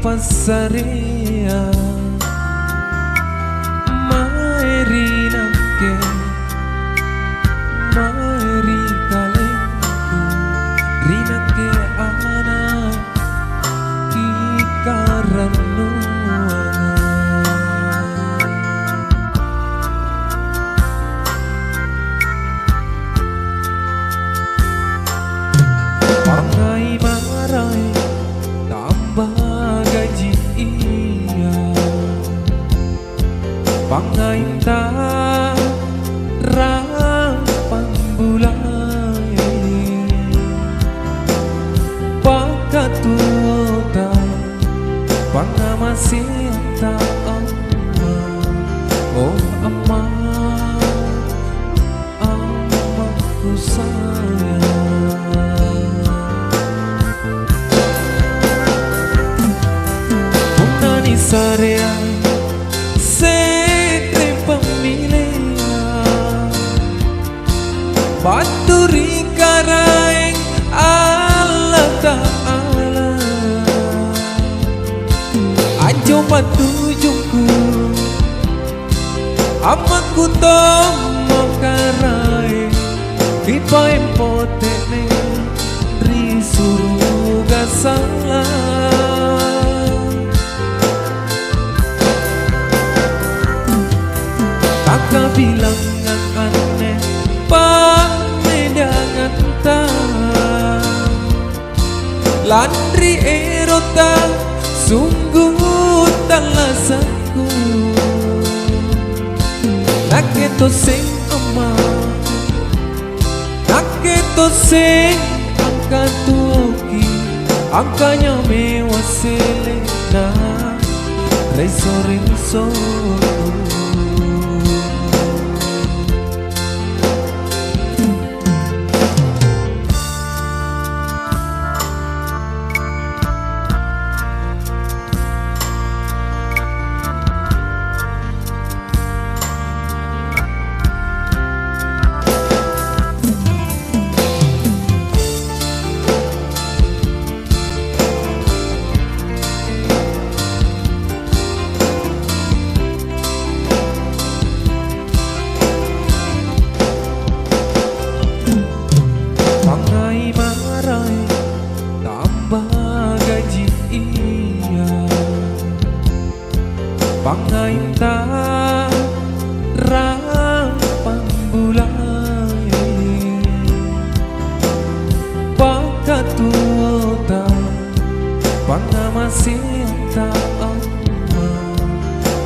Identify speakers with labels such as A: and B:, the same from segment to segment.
A: pasarea maeri nake maeri kalengku rinake ana ikaranu pangai marai tambah gaji iya pangai tarang pambulai pakatuota pangamasita amma oh amma amaku sayang punani sarea sete pemilih baturi karaeng Allah Ta'ala ajo patujungku amaku tomo karaeng pipa empotene risuru gasalah kakak bilangan aneh pamedangan tak landri erota sungguh talasaku naketo sing amah naketo sing angkat tuki angkanya mewah selena reso-reso pangai marai tambah gaji iya pangai tarang pambulai pakatuota pangamasita amma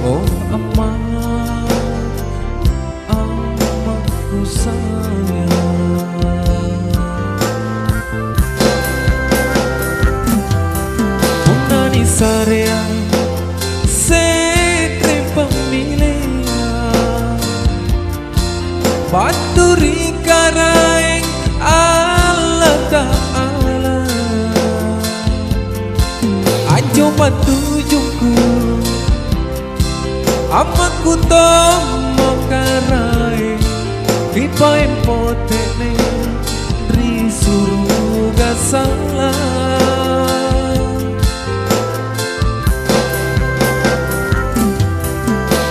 A: oh amma amaku sayang sarea sete pemilih baturi karaeng Allah Ta'ala ajo patujungku amaku tomo karaeng pipa empotene risuru gasalah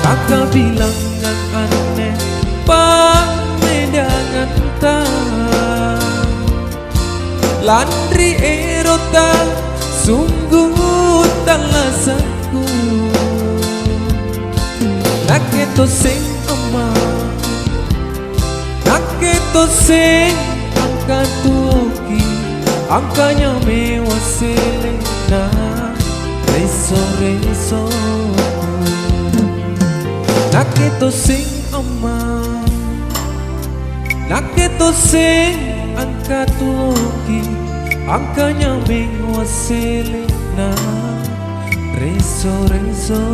A: kakak bilangan aneh pamedangan tak landri erota sungguh talasaku naketo sing amah naketo sing angkat tuki angkanya mewah selena reso-reso naketo sing amah naketo sing angkat tuki angkanya mewah selena reso-reso